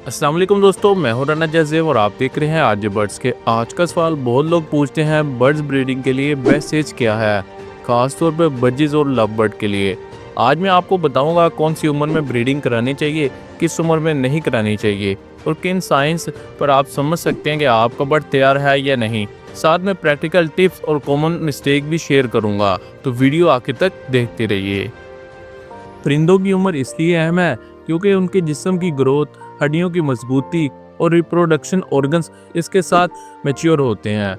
अस्सलाम वालेकुम दोस्तों, मैं हूं राना जैज़ेब और आप देख रहे हैं आज बर्ड्स के। आज का सवाल बहुत लोग पूछते हैं, बर्ड्स ब्रीडिंग के लिए बेस्ट एज क्या है, खास तौर पर बजीज और लव बर्ड के लिए। आज मैं आपको बताऊंगा कौन सी उम्र में ब्रीडिंग करानी चाहिए, किस उम्र में नहीं करानी चाहिए और किन साइंस पर आप समझ सकते हैं कि आपका बर्ड तैयार है या नहीं। साथ में प्रैक्टिकल टिप्स और कॉमन मिस्टेक भी शेयर करूंगा, तो वीडियो आखिर तक देखते रहिए। परिंदों की उम्र इसलिए अहम है क्योंकि उनके जिस्म की ग्रोथ, हड्डियों की मजबूती और रिप्रोडक्शन ऑर्गन्स इसके साथ मैच्योर होते हैं।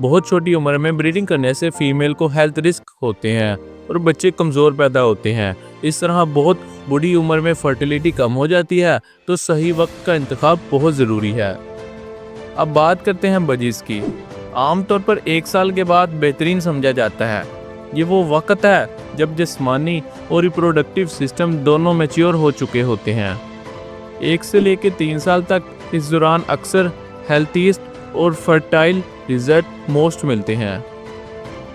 बहुत छोटी उम्र में ब्रीडिंग करने से फीमेल को हेल्थ रिस्क होते हैं और बच्चे कमज़ोर पैदा होते हैं। इस तरह बहुत बड़ी उम्र में फर्टिलिटी कम हो जाती है, तो सही वक्त का इंतखाब बहुत ज़रूरी है। अब बात करते हैं बजीज की। आमतौर पर 1 साल के बाद बेहतरीन समझा जाता है। ये वो वक्त है जब जिस्मानी और रिप्रोडक्टिव सिस्टम दोनों मैच्योर हो चुके होते हैं। 1 से लेकर 3 साल तक इस दौरान अक्सर हेल्थीस्ट और फर्टाइल रिजल्ट मोस्ट मिलते हैं।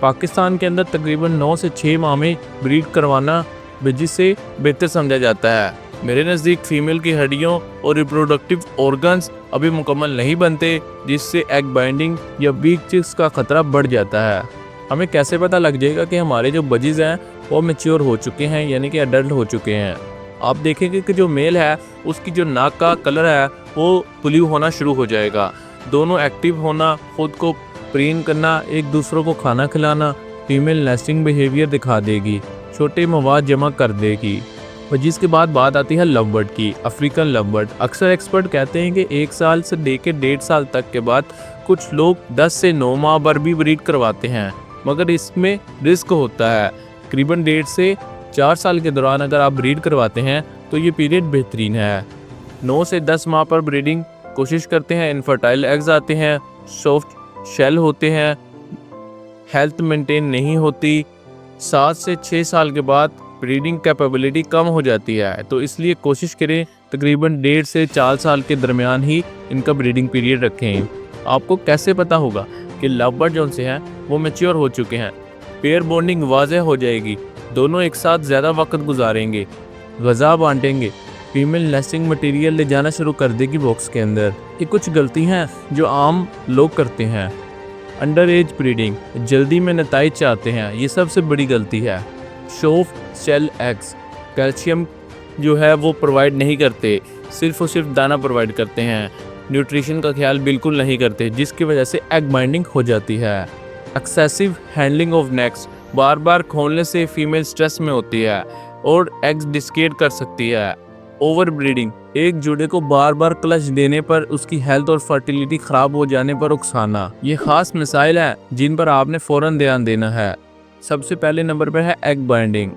पाकिस्तान के अंदर तकरीबन 9 से 6 माह में ब्रीड करवाना बजीज से बेहतर समझा जाता है। मेरे नज़दीक फीमेल की हड्डियों और रिप्रोडक्टिव ऑर्गन्स अभी मुकम्मल नहीं बनते, जिससे एग बाइंडिंग या वीक चिक्स का खतरा बढ़ जाता है। हमें कैसे पता लग जाएगा कि हमारे जो बजीज हैं वो मैच्योर हो चुके हैं, यानी कि अडल्ट हो चुके हैं? आप देखेंगे कि जो मेल है उसकी जो नाक का कलर है वो ब्लू होना शुरू हो जाएगा। दोनों एक्टिव होना, खुद को प्रीन करना, एक दूसरों को खाना खिलाना, फीमेल नेस्टिंग बिहेवियर दिखा देगी, छोटे मवाद जमा कर देगी। बजीज के बाद बात आती है लव बर्ड की। अफ्रीकन लव बर्ड अक्सर एक्सपर्ट कहते हैं कि 1 साल से लेकर 1.5 साल तक के बाद कुछ लोग 10 से 9 माह पर भी ब्रीड करवाते हैं, मगर इसमें रिस्क होता है। तकरीबन 1.5 से 4 साल के दौरान अगर आप ब्रीड करवाते हैं तो ये पीरियड बेहतरीन है। 9 से 10 माह पर ब्रीडिंग कोशिश करते हैं, इनफर्टाइल एग्स आते हैं, सॉफ्ट शेल होते हैं, हेल्थ मेंटेन नहीं होती। 7 से 6 साल के बाद ब्रीडिंग कैपेबिलिटी कम हो जाती है, तो इसलिए कोशिश करें तकरीबन 1.5 से 4 साल के दरमियान ही इनका ब्रीडिंग पीरियड रखें। आपको कैसे पता होगा कि लव बर्ड जो से हैं वो मैच्योर हो चुके हैं? पेयर बॉन्डिंग वाज़ेह हो जाएगी, दोनों एक साथ ज़्यादा वक्त गुजारेंगे, ग़िज़ा बांटेंगे, फीमेल नेस्टिंग मटेरियल ले जाना शुरू कर देगी बॉक्स के अंदर। ये कुछ गलती हैं जो आम लोग करते हैं। अंडर एज ब्रीडिंग, जल्दी में नताइज चाहते हैं, ये सबसे बड़ी गलती है। सॉफ्ट शेल एग्स कैल्शियम जो है वो प्रोवाइड नहीं करते, सिर्फ और सिर्फ दाना प्रोवाइड करते हैं, न्यूट्रिशन का ख्याल बिल्कुल नहीं करते, जिसकी वजह से एग बाइंडिंग हो जाती है। एक्सेसिव हैंडलिंग ऑफ नेक्स, बार बार खोलने से फीमेल स्ट्रेस में होती है और एग्स डिस्केट कर सकती है। ओवर ब्रीडिंग, एक जोड़े को बार बार क्लच देने पर उसकी हेल्थ और फर्टिलिटी ख़राब हो जाने पर उकसाना, ये ख़ास मिसाइल है जिन पर आपने फ़ौरन ध्यान देना है। सबसे पहले नंबर पर है एग बाइंडिंग।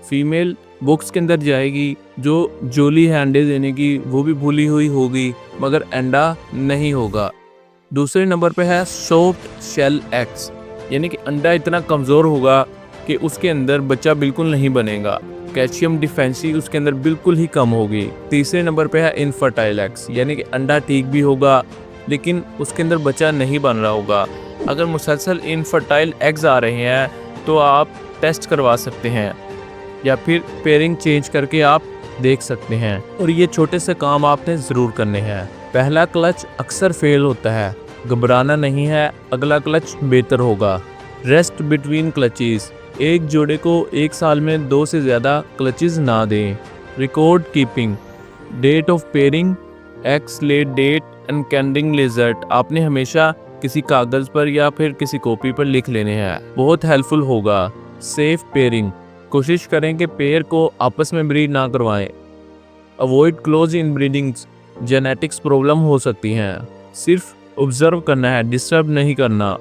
फीमेल बॉक्स के अंदर जाएगी, जो जोली है अंडे देने की वो भी भूली हुई होगी, मगर अंडा नहीं होगा। दूसरे नंबर पे है सॉफ्ट शेल एग्स, यानी कि अंडा इतना कमज़ोर होगा कि उसके अंदर बच्चा बिल्कुल नहीं बनेगा, कैल्शियम डिफेंसी उसके अंदर बिल्कुल ही कम होगी। तीसरे नंबर पे है इनफर्टाइल एग्स, यानी कि अंडा ठीक भी होगा लेकिन उसके अंदर बच्चा नहीं बन रहा होगा। अगर मुसलसल इनफर्टाइल एग्स आ रहे हैं तो आप टेस्ट करवा सकते हैं या फिर पेयरिंग चेंज करके आप देख सकते हैं, और ये छोटे से काम आपने ज़रूर करने हैं। पहला क्लच अक्सर फेल होता है, घबराना नहीं है, अगला क्लच बेहतर होगा। रेस्ट बिटवीन क्लचेस, एक जोड़े को 1 साल में 2 से ज़्यादा क्लचेस ना दें। Record keeping, date of pairing, eggs laid date and candling result आपने हमेशा किसी कागज़ पर या फिर किसी कॉपी पर लिख लेने हैं, बहुत हेल्पफुल होगा। सेफ पेयरिंग, कोशिश करें कि पेयर को आपस में ब्रीड ना करवाएं। Avoid close inbreedings, genetics problem हो सकती हैं। सिर्फ ऑब्जर्व करना है, डिस्टर्ब नहीं करना।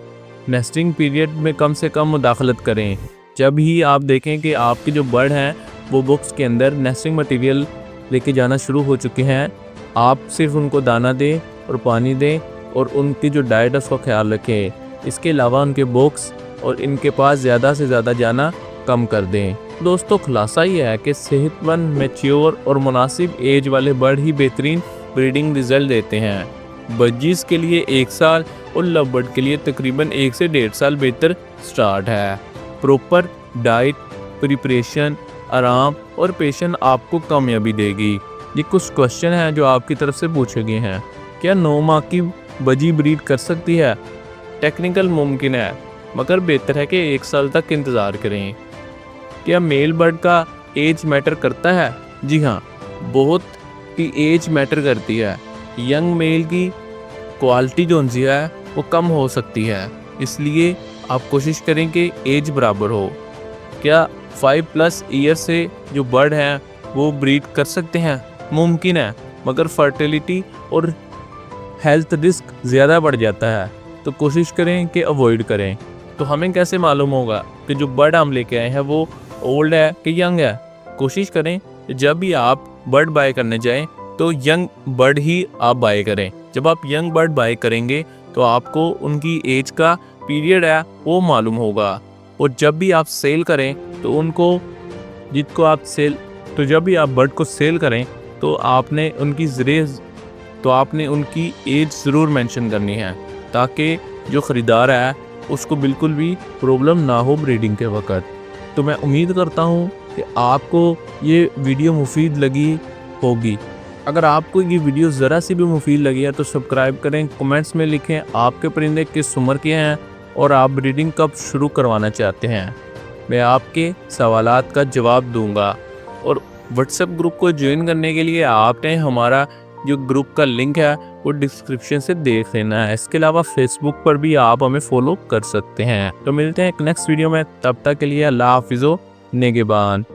नेस्टिंग पीरियड में कम से कम मुदाखलत करें। जब ही आप देखें कि आपके जो बर्ड हैं वो बॉक्स के अंदर नेस्टिंग मटेरियल लेके जाना शुरू हो चुके हैं, आप सिर्फ उनको दाना दें और पानी दें और उनकी जो डाइट है उसका ख्याल रखें। इसके अलावा उनके बॉक्स और इनके पास ज़्यादा से ज़्यादा जाना कम कर दें। दोस्तों, खुलासा ये है कि सेहतमंद, मैच्योर और मुनासिब एज वाले बर्ड ही बेहतरीन ब्रीडिंग रिजल्ट देते हैं। बजीज के लिए 1 साल और लव बर्ड के लिए तकरीबन 1 से 1.5 साल बेहतर स्टार्ट है। प्रॉपर डाइट, प्रिपरेशन, आराम और पेशेंस आपको कामयाबी देगी। ये कुछ क्वेश्चन हैं जो आपकी तरफ से पूछे गए हैं। क्या 9 माह की बजी ब्रीड कर सकती है? टेक्निकल मुमकिन है, मगर बेहतर है कि 1 साल तक इंतज़ार करें। क्या मेल बर्ड का एज मैटर करता है? जी हाँ, बहुत की एज मैटर करती है। यंग मेल की क्वालिटी जो उनकी है वो कम हो सकती है, इसलिए आप कोशिश करें कि एज बराबर हो। क्या 5+ ईयर से जो बर्ड हैं वो ब्रीड कर सकते हैं? मुमकिन है, मगर फर्टिलिटी और हेल्थ रिस्क ज़्यादा बढ़ जाता है, तो कोशिश करें कि अवॉइड करें। तो हमें कैसे मालूम होगा कि जो बर्ड हम लेके आए हैं वो ओल्ड है कि यंग है? कोशिश करें जब भी आप बर्ड बाय करने जाएं तो यंग बर्ड ही आप बाय करें। जब आप यंग बर्ड बाय करेंगे तो आपको उनकी एज का पीरियड है वो मालूम होगा। और जब भी आप सेल करें तो जब भी आप बर्ड को सेल करें तो आपने उनकी एज ज़रूर मेंशन करनी है, ताकि जो ख़रीदार है उसको बिल्कुल भी प्रॉब्लम ना हो ब्रीडिंग के वक़्त। तो मैं उम्मीद करता हूँ कि आपको ये वीडियो मुफीद लगी होगी। अगर आपको ये वीडियो ज़रा सी भी मुफीद लगी है तो सब्सक्राइब करें, कमेंट्स में लिखें आपके परिंदे किस उम्र के हैं और आप ब्रीडिंग कब शुरू करवाना चाहते हैं। मैं आपके सवालात का जवाब दूंगा। और व्हाट्सएप ग्रुप को ज्वाइन करने के लिए आपने हमारा जो ग्रुप का लिंक है वो डिस्क्रिप्शन से देख लेना है। इसके अलावा फेसबुक पर भी आप हमें फॉलो कर सकते हैं। तो मिलते हैं एक नेक्स्ट वीडियो में, तब तक के लिए अल्लाह हाफिज़, नेगेबान।